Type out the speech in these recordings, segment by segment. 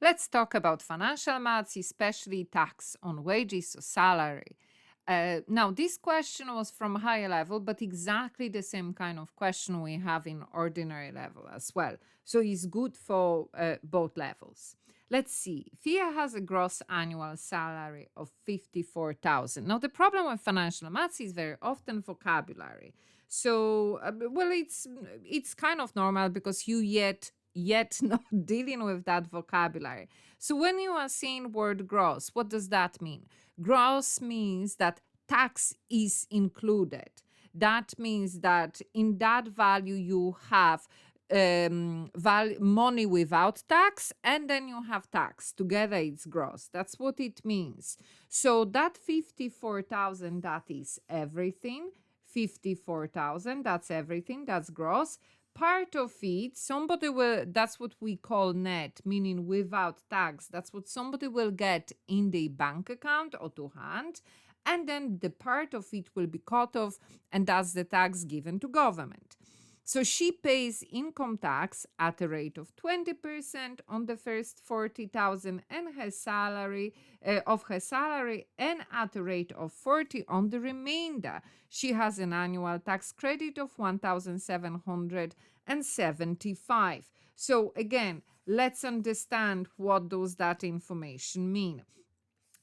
Let's talk about financial maths, especially tax on wages or salary. Now, this question was from higher level, but exactly the same kind of question we have in ordinary level as well. So it's good for both levels. Let's see. Fia has a gross annual salary of 54,000. Now, the problem with financial maths is very often vocabulary. So, well, it's kind of normal because you yet not dealing with that vocabulary. So when you are saying word gross, what does that mean? Gross means that tax is included. That means that in that value you have money without tax, and then you have tax. Together it's gross. That's what it means. So that 54,000, that is everything. 54,000, that's everything. That's gross. Part of it, somebody will, that's what we call net, meaning without tax. That's what somebody will get in the bank account or to hand. And then the part of it will be cut off, and that's the tax given to government. So she pays income tax at a rate of 20% on the first 40,000 and her salary of her salary, and at a rate of 40 on the remainder. She has an annual tax credit of 1,775. So again, let's understand what does that information mean.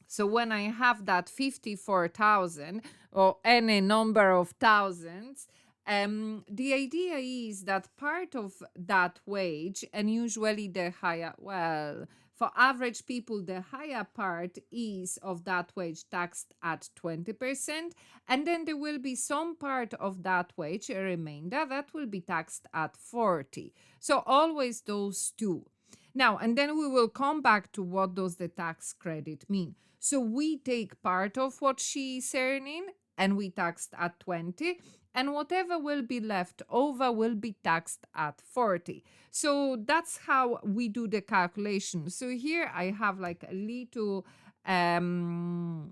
So when I have that 54,000 or any number of thousands, the idea is that part of that wage, and usually the higher, well, for average people, the higher part is of that wage taxed at 20%, and then there will be some part of that wage, a remainder, that will be taxed at 40. So always those two. Now, and then we will come back to what does the tax credit mean. So we take part of what she is earning and we taxed at 20, and whatever will be left over will be taxed at 40. So that's how we do the calculation. So here I have like a little kind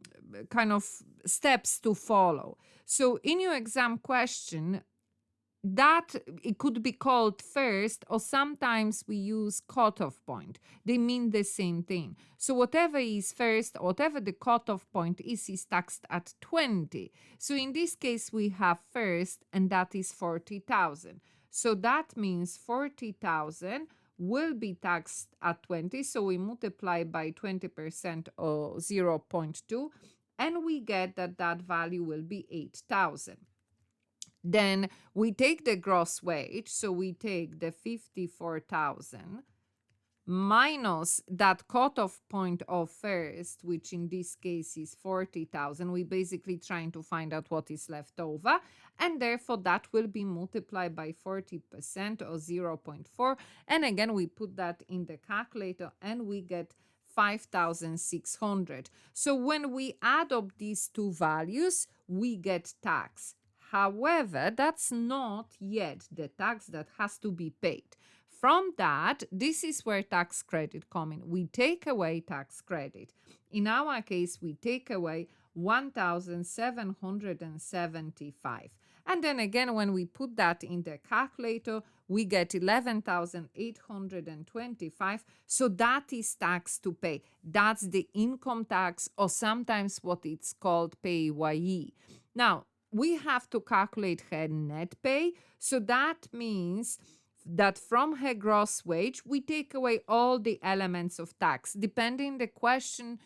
of steps to follow. So in your exam question, that it could be called first, or sometimes we use cutoff point. They mean the same thing. So whatever is first, whatever the cutoff point is taxed at 20. So in this case we have first, and that is 40,000. So that means 40,000 will be taxed at 20. So we multiply by 20% or 0.2, and we get that that value will be 8,000. Then we take the gross wage, so we take the 54,000 minus that cutoff point of first, which in this case is 40,000. We basically trying to find out what is left over, and therefore that will be multiplied by 40% or 0.4. And again, we put that in the calculator and we get 5,600. So when we add up these two values, we get tax. However, that's not yet the tax that has to be paid. From that, this is where tax credit comes in. We take away tax credit. In our case, we take away 1,775. And then again, when we put that in the calculator, we get 11,825. So that is tax to pay. That's the income tax, or sometimes what it's called PAYE. Now, we have to calculate her net pay. So that means that from her gross wage, we take away all the elements of tax. Depending the question,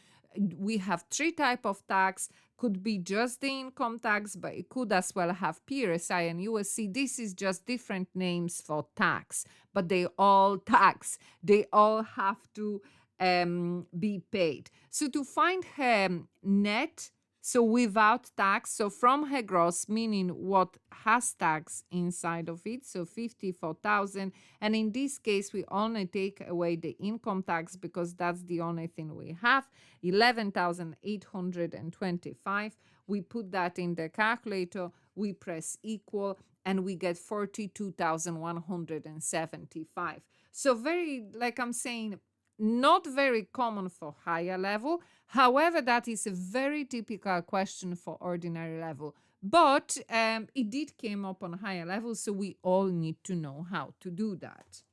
we have three types of tax. Could be just the income tax, but it could as well have PRSI and USC. This is just different names for tax, but they all tax. They all have to be paid. So to find her net, so without tax, so from her gross, meaning what has tax inside of it, so 54,000. And in this case, we only take away the income tax because that's the only thing we have, 11,825. We put that in the calculator, we press equal, and we get 42,175. So very, like I'm saying, not very common for higher level. However, that is a very typical question for ordinary level. But it did came up on higher level, so we all need to know how to do that.